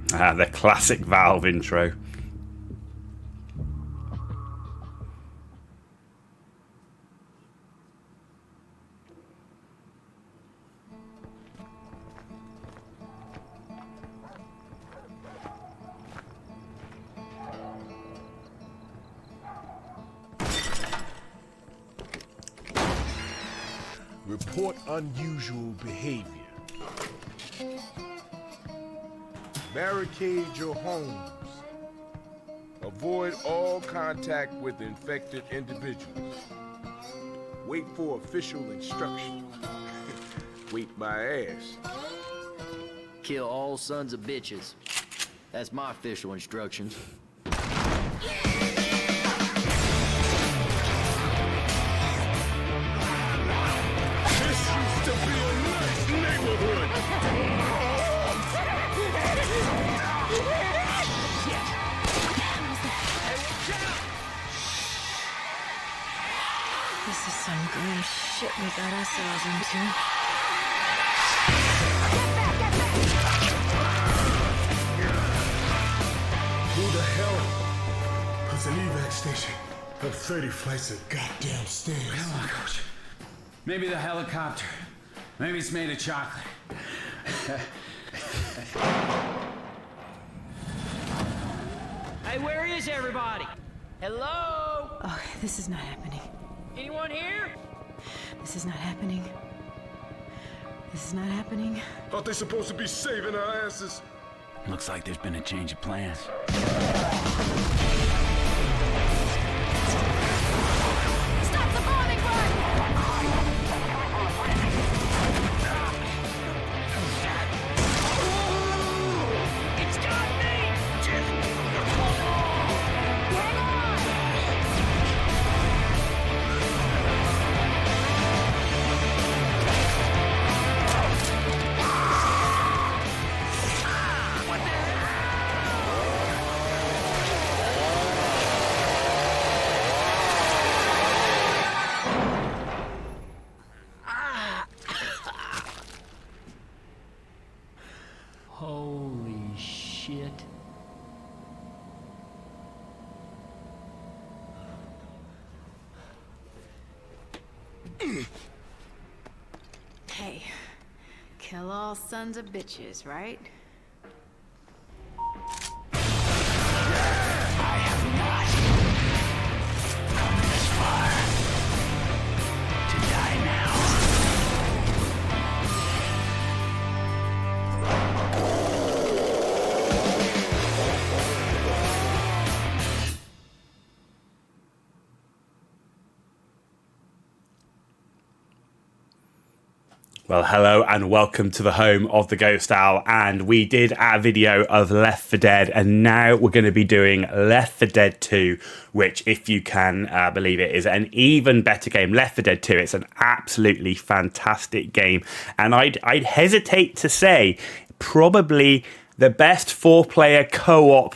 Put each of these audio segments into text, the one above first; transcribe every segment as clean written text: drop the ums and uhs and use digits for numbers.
The classic Valve intro. Report unusual behavior. Barricade your homes. Avoid all contact with infected individuals. Wait for official instructions. Wait my ass. Kill all sons of bitches. That's my official instructions. To be a nice neighborhood. This is some grim shit we got ourselves into. Who the hell puts an evac station up 30 flights of goddamn stairs? Come on, Coach. Maybe the helicopter. Maybe it's made of chocolate. Hey, where is everybody? Hello? Oh, this is not happening. Anyone here? This is not happening. This is not happening. Aren't they supposed to be saving our asses? Looks like there's been a change of plans. Stop the bombing run! It's got me! Holy shit. Hey, kill all sons of bitches, right? I have not come this far to die now. Well, hello and welcome to the home of the Ghost Owl, and we did our video of Left 4 Dead, and now we're going to be doing Left 4 Dead 2, which, if you can believe it, is an even better game. Left 4 Dead 2, it's an absolutely fantastic game, and I'd hesitate to say probably the best 4-player co-op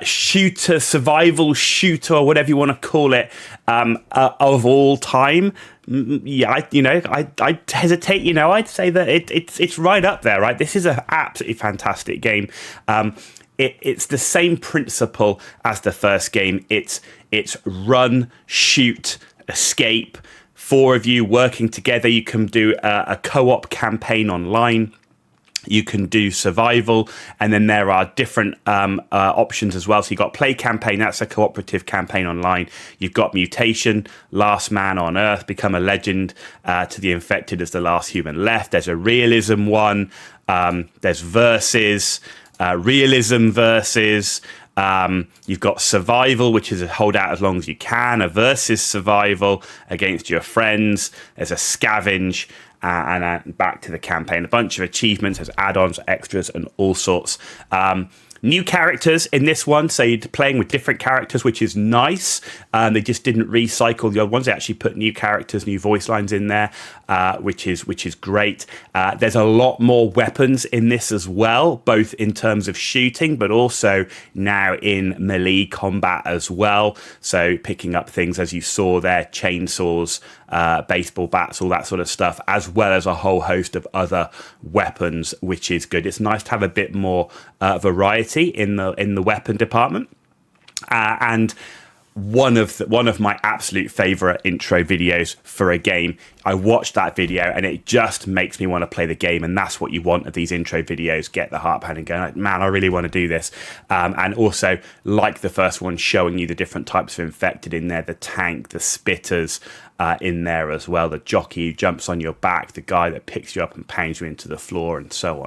shooter, survival shooter, or whatever you want to call it, of all time. Yeah, I'd hesitate. I'd say that it's right up there. Right, this is an absolutely fantastic game. It's the same principle as the first game. It's run, shoot, escape. 4 of you working together. You can do a co-op campaign online. You can do survival, and then there are different options as well. So you've got play campaign, that's a cooperative campaign online. You've got mutation, last man on Earth, become a legend to the infected as the last human left. There's a realism one. There's versus, realism versus. You've got survival, which is a hold out as long as you can, a versus survival against your friends. There's a scavenge, and back to the campaign. A bunch of achievements, there's add-ons, extras, and all sorts. New characters in this one, so you're playing with different characters, which is nice. They just didn't recycle the old ones. They actually put new characters, new voice lines in there, which is great. There's a lot more weapons in this as well, both in terms of shooting, but also now in melee combat as well. So picking up things, as you saw there, chainsaws, baseball bats, all that sort of stuff, as well as a whole host of other weapons, which is good. It's nice to have a bit more variety in the weapon department. And one of my absolute favorite intro videos for a game. I watched that video and it just makes me want to play the game, and that's what you want of these intro videos. Get the heart pounding, going like, man, I really want to do this. And also, like the first one, showing you the different types of infected in there, the tank, the spitters in there as well, the jockey who jumps on your back, the guy that picks you up and pounds you into the floor, and so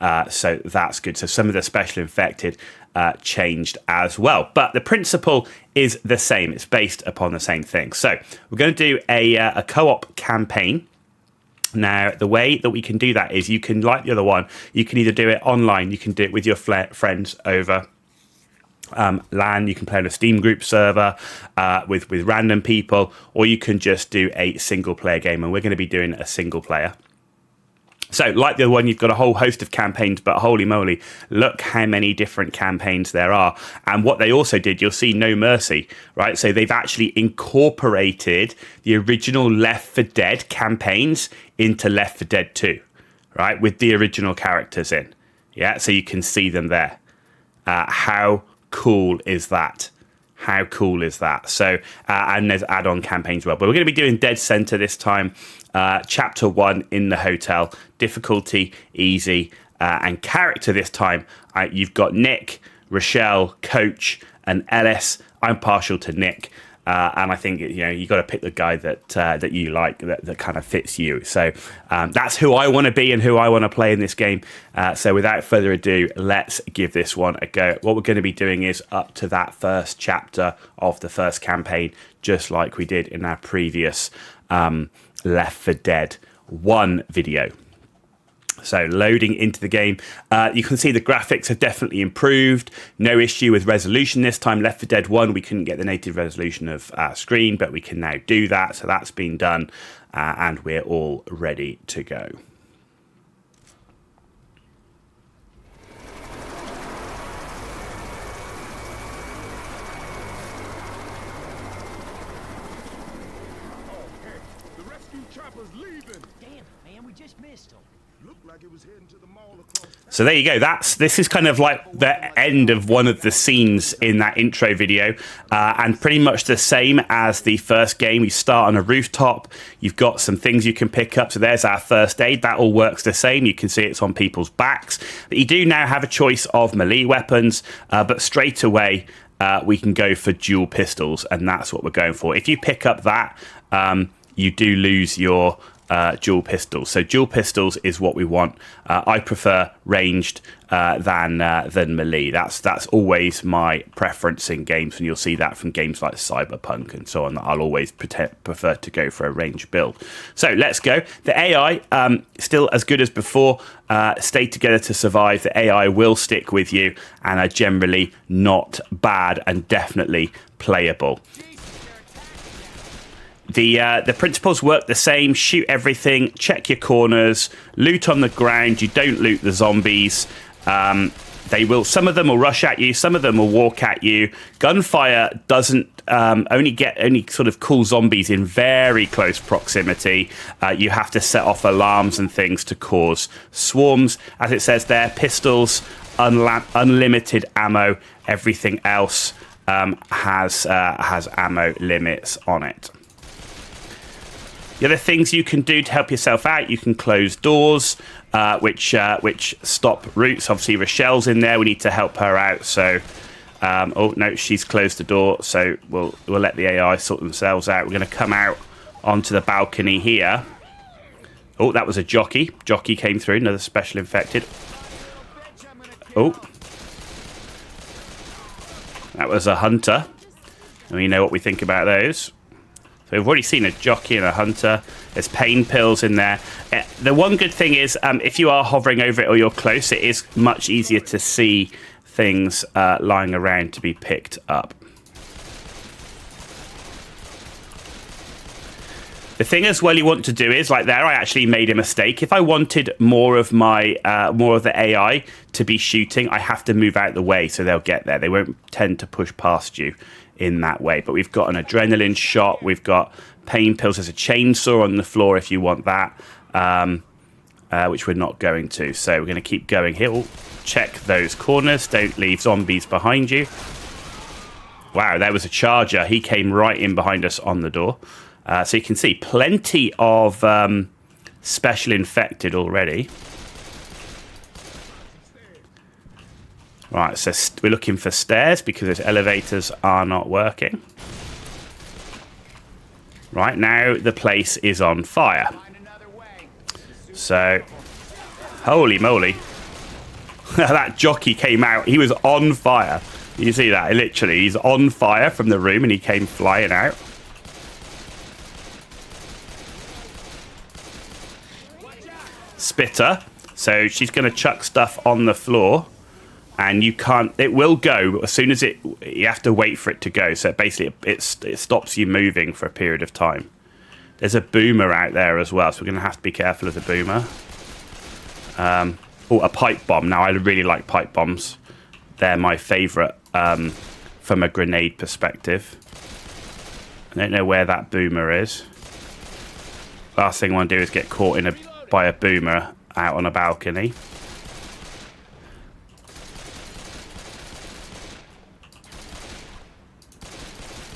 on. So that's good. So some of the special infected changed as well, but the principle is the same. It's based upon the same thing. So we're going to do a co-op campaign. Now, the way that we can do that is you can, like the other one, you can either do it online, you can do it with your friends over LAN, you can play on a Steam group server with random people, or you can just do a single player game, and we're going to be doing a single player. So, like the other one, you've got a whole host of campaigns, but holy moly, look how many different campaigns there are. And what they also did, you'll see No Mercy, right? So they've actually incorporated the original Left 4 Dead campaigns into Left 4 Dead 2, right? With the original characters in. Yeah, so you can see them there. How cool is that? How cool is that? So, and there's add-on campaigns as well. But we're going to be doing Dead Center this time. Chapter 1 in the hotel. Difficulty, easy. And character this time, you've got Nick, Rochelle, Coach, and Ellis. I'm partial to Nick. And I think, you got to pick the guy that you like, that kind of fits you. So that's who I want to be and who I want to play in this game. So without further ado, let's give this one a go. What we're going to be doing is up to that first chapter of the first campaign, just like we did in our previous Left 4 Dead 1 video. So loading into the game, you can see the graphics have definitely improved. No issue with resolution this time. Left 4 Dead 1, we couldn't get the native resolution of our screen, but we can now do that. So that's been done, and we're all ready to go. The rescue chopper's leaving. Damn, man, we just missed him. Looked like it was heading to the mall across. So there you go. This is kind of like the end of one of the scenes in that intro video, and pretty much the same as the first game. You start on a rooftop. You've got some things you can pick up. So there's our first aid. That all works the same. You can see it's on people's backs. But you do now have a choice of melee weapons, but straight away we can go for dual pistols, and that's what we're going for. If you pick up that, you do lose your dual pistols. So dual pistols is what we want. I prefer ranged than melee. That's always my preference in games, and you'll see that from games like Cyberpunk and so on. I'll always prefer to go for a ranged build. So let's go. The AI still as good as before. Stay together to survive. The AI will stick with you and are generally not bad and definitely playable. The principles work the same. Shoot everything, check your corners, loot on the ground. You don't loot the zombies. Some of them will rush at you, some of them will walk at you. Gunfire doesn't only sort of cool zombies in very close proximity. You have to set off alarms and things to cause swarms. As it says there, pistols, unlimited ammo. Everything else has ammo limits on it. The other things you can do to help yourself out, you can close doors, which stop routes. Obviously, Rochelle's in there. We need to help her out. So, oh no, she's closed the door. So we'll let the AI sort themselves out. We're going to come out onto the balcony here. Oh, that was a jockey. Jockey came through. Another special infected. Oh, that was a hunter. And we know what we think about those. So we've already seen a jockey and a hunter. There's pain pills in there. The one good thing is if you are hovering over it or you're close, it is much easier to see things lying around to be picked up. The thing as well you want to do is, like there, I actually made a mistake. If I wanted more of my more of the AI to be shooting, I have to move out the way so they'll get there. They won't tend to push past you in that way. But we've got an adrenaline shot. We've got pain pills. There's a chainsaw on the floor if you want that, which we're not going to. So we're going to keep going here. We'll check those corners. Don't leave zombies behind you. Wow, there was a charger. He came right in behind us on the door. So you can see plenty of special infected already. Right, so we're looking for stairs because those elevators are not working. Right, now the place is on fire. So, holy moly. That jockey came out. He was on fire. You see that? Literally, he's on fire from the room and he came flying out. Spitter. So she's going to chuck stuff on the floor. And you can't, it will go as soon as you have to wait for it to go. So basically it stops you moving for a period of time. There's a boomer out there as well. So we're going to have to be careful of the boomer. Oh, a pipe bomb. Now I really like pipe bombs. They're my favorite from a grenade perspective. I don't know where that boomer is. Last thing I want to do is get caught by a boomer out on a balcony.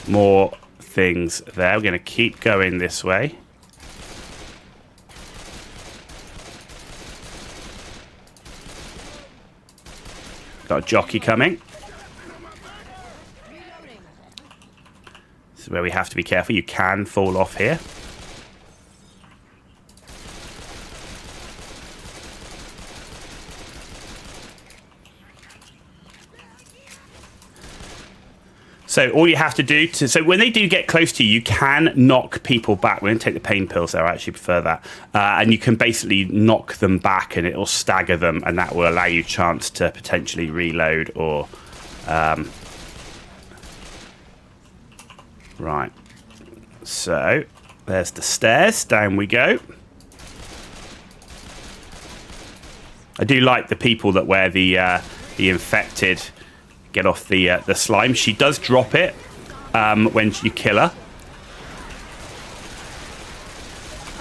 More things there. We're going to keep going this way. Got a jockey coming. This is where we have to be careful. You can fall off here. So all you have to do so when they do get close to you, you can knock people back. We're going to take the pain pills there. I actually prefer that. And you can basically knock them back and it'll stagger them. And that will allow you a chance to potentially reload or... Right. So there's the stairs. Down we go. I do like the people that wear the infected... Get off the slime. She does drop it when you kill her.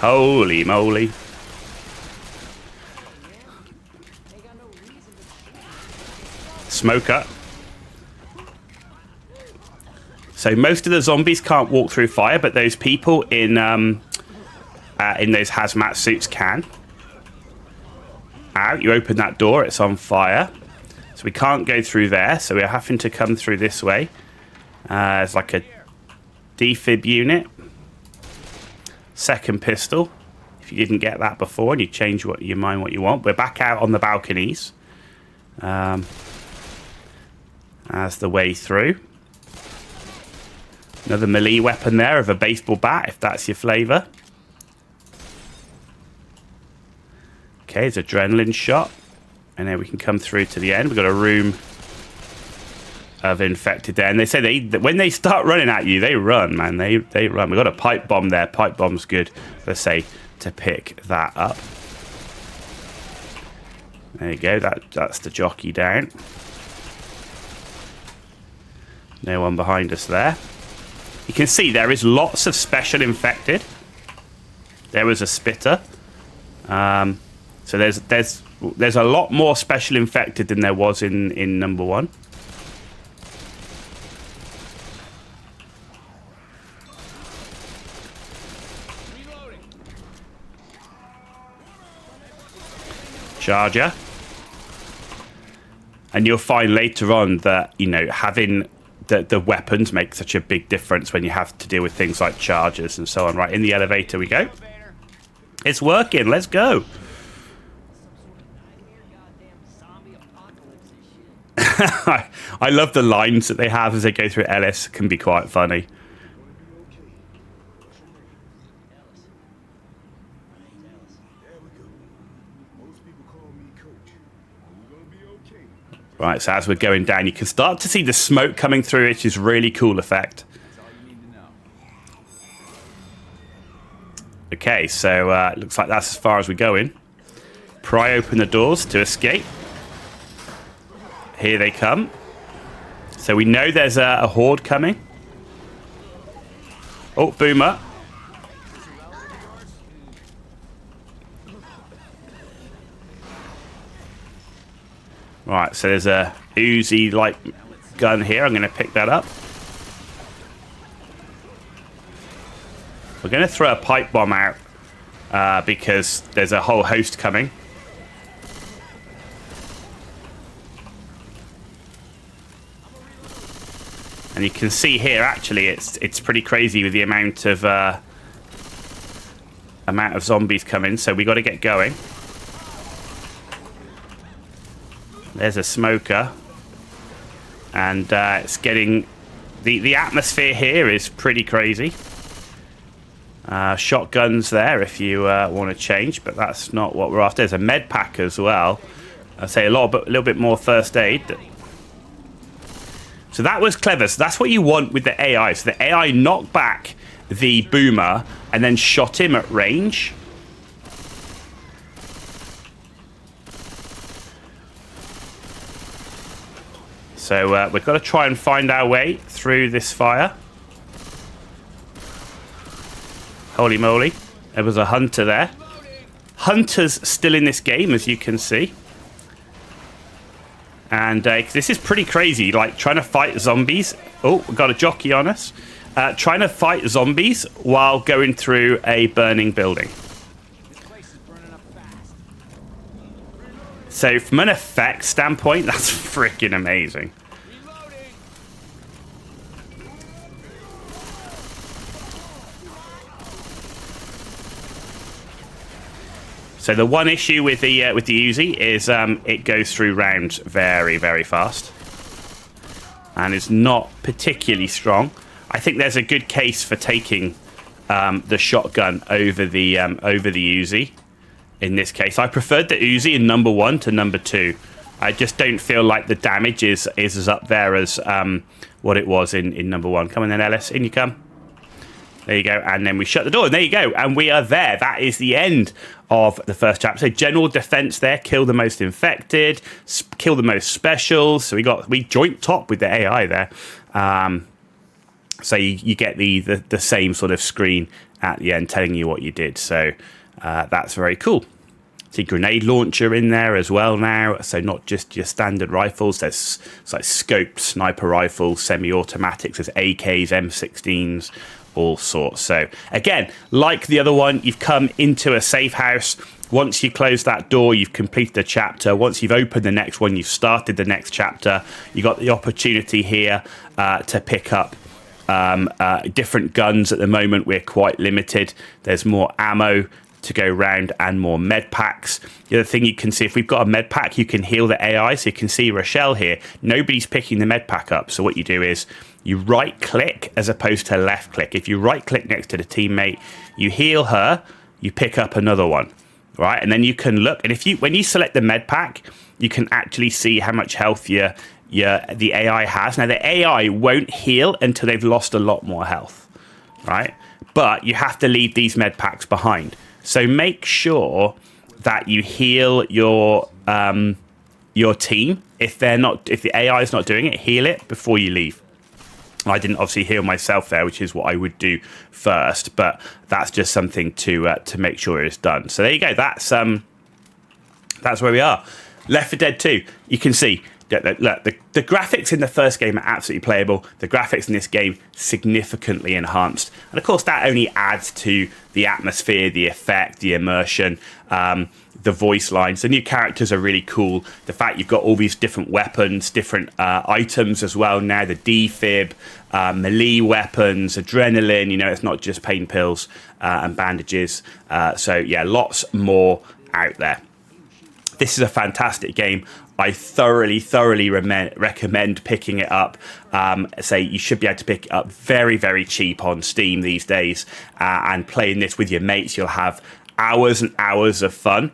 Holy moly. Smoker. So most of the zombies can't walk through fire, but those people in those hazmat suits can. Ow, you open that door, it's on fire. So we can't go through there, so we're having to come through this way. It's like a defib unit. Second pistol. If you didn't get that before and you change your mind what you want. We're back out on the balconies. As the way through. Another melee weapon there of a baseball bat, if that's your flavour. Okay, it's adrenaline shot. And then we can come through to the end. We've got a room of infected there. And they say when they start running at you, they run, man. They run. We've got a pipe bomb there. Pipe bomb's good, let's say, to pick that up. There you go. That's the jockey down. No one behind us there. You can see there is lots of special infected. There was a spitter. So there's a lot more special infected than there was in number one. Charger. And you'll find later on that, you know, having the weapons make such a big difference when you have to deal with things like chargers and so on. Right, in the elevator we go. It's working. Let's go. I love the lines that they have as they go through Ellis. It can be quite funny. Right, so as we're going down, you can start to see the smoke coming through, which is really cool effect. Okay, so it looks like that's as far as we're going. Pry open the doors to escape. Here they come. So we know there's a horde coming. Oh, Boomer. Right, so there's a Uzi-like gun here. I'm going to pick that up. We're going to throw a pipe bomb out because there's a whole host coming. And you can see here, actually, it's pretty crazy with the amount of zombies coming. So we got to get going. There's a smoker, and it's getting the atmosphere here is pretty crazy. Shotguns there if you want to change, but that's not what we're after. There's a med pack as well. I'd say a little bit more first aid. So that was clever. So that's what you want with the AI. So the AI knocked back the Boomer and then shot him at range. So we've got to try and find our way through this fire. Holy moly. There was a hunter there. Hunters still in this game, as you can see. And this is pretty crazy, like trying to fight zombies. Oh, we've got a jockey on us. Trying to fight zombies while going through a burning building. So from an effect standpoint, that's freaking amazing. So the one issue with the Uzi is it goes through rounds very, very fast, and is not particularly strong. I think there's a good case for taking the shotgun over the Uzi. In this case, I preferred the Uzi in number 1 to number 2. I just don't feel like the damage is as up there as what it was in number 1. Come on then, Ellis, in you come. There you go, and then we shut the door, and there you go, and we are there. That is the end of the first chapter. So general defense there, kill the most infected, kill the most specials. So we joint top with the AI there. So you get the same sort of screen at the end telling you what you did. So that's very cool. See grenade launcher in there as well now. So not just your standard rifles. There's like scoped sniper rifles, semi-automatics. There's AKs, M16s. All sorts. So again, like the other one, you've come into a safe house. Once you close that door, you've completed a chapter. Once you've opened the next one, you've started the next chapter. You got the opportunity here to pick up different guns. At the moment, we're quite limited. There's more ammo to go round and more med packs. The other thing you can see, if we've got a med pack, you can heal the AI. So you can see Rochelle here. Nobody's picking the med pack up. So what you do is you right click as opposed to left click. If you right click next to the teammate, you heal her, you pick up another one, right? And then you can look, and when you select the med pack, you can actually see how much health the AI has. Now the AI won't heal until they've lost a lot more health, right? But you have to leave these med packs behind. So make sure that you heal your team. If the AI is not doing it, heal it before you leave. I didn't obviously heal myself there, which is what I would do first, but that's just something to make sure it's done. So there you go. That's where we are. Left 4 Dead 2. You can see look, the graphics in the first game are absolutely playable. The graphics in this game significantly enhanced, and of course that only adds to the atmosphere, the effect, the immersion. The voice lines, the new characters are really cool. The fact you've got all these different weapons, different items as well now, the defib, melee weapons, adrenaline, it's not just pain pills and bandages. So yeah, lots more out there. This is a fantastic game. I thoroughly recommend picking it up. Say you should be able to pick it up very, very cheap on Steam these days, and playing this with your mates, you'll have hours and hours of fun.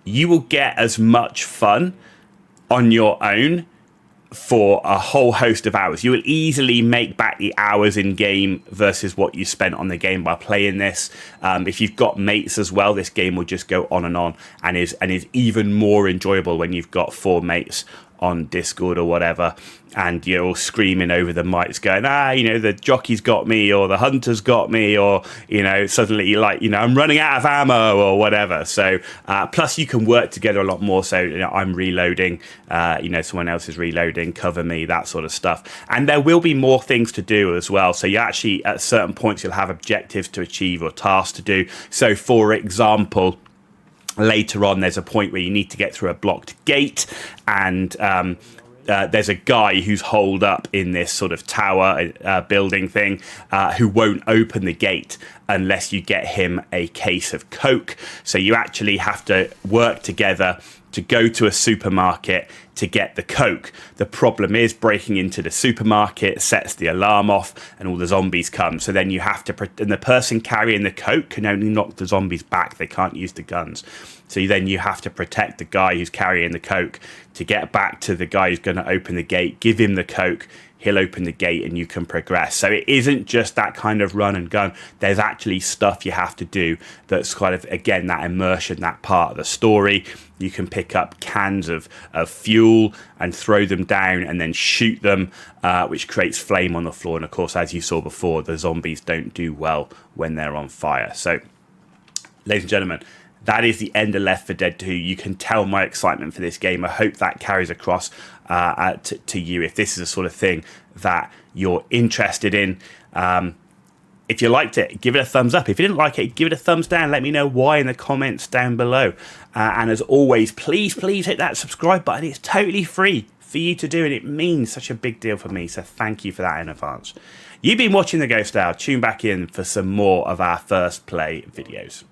You will get as much fun on your own for a whole host of hours. You will easily make back the hours in game versus what you spent on the game by playing this. If you've got mates as well, this game will just go on and is even more enjoyable when you've got 4 mates on Discord or whatever, and you're all screaming over the mics going, the jockey's got me, or the hunter's got me, or suddenly I'm running out of ammo or whatever. So plus you can work together a lot more. So I'm reloading, someone else is reloading, cover me, that sort of stuff. And there will be more things to do as well. So you actually, at certain points, you'll have objectives to achieve or tasks to do. So for example, later on, there's a point where you need to get through a blocked gate, and there's a guy who's holed up in this sort of tower building thing who won't open the gate unless you get him a case of Coke. So you actually have to work together to go to a supermarket to get the Coke. The problem is breaking into the supermarket sets the alarm off and all the zombies come. So then you have to, and the person carrying the Coke can only knock the zombies back. They can't use the guns. So then you have to protect the guy who's carrying the Coke to get back to the guy who's going to open the gate, give him the Coke, he'll open the gate and you can progress. So it isn't just that kind of run and gun. There's actually stuff you have to do that's kind of, again, that immersion, that part of the story. You can pick up cans of fuel and throw them down and then shoot them, which creates flame on the floor. And of course, as you saw before, the zombies don't do well when they're on fire. So, ladies and gentlemen, that is the end of Left 4 Dead 2. You can tell my excitement for this game. I hope that carries across to you if this is the sort of thing that you're interested in. If you liked it, give it a thumbs up. If you didn't like it, give it a thumbs down. Let me know why in the comments down below. And as always, please hit that subscribe button. It's totally free for you to do, and it means such a big deal for me. So thank you for that in advance. You've been watching The Ghost Hour. Tune back in for some more of our first play videos.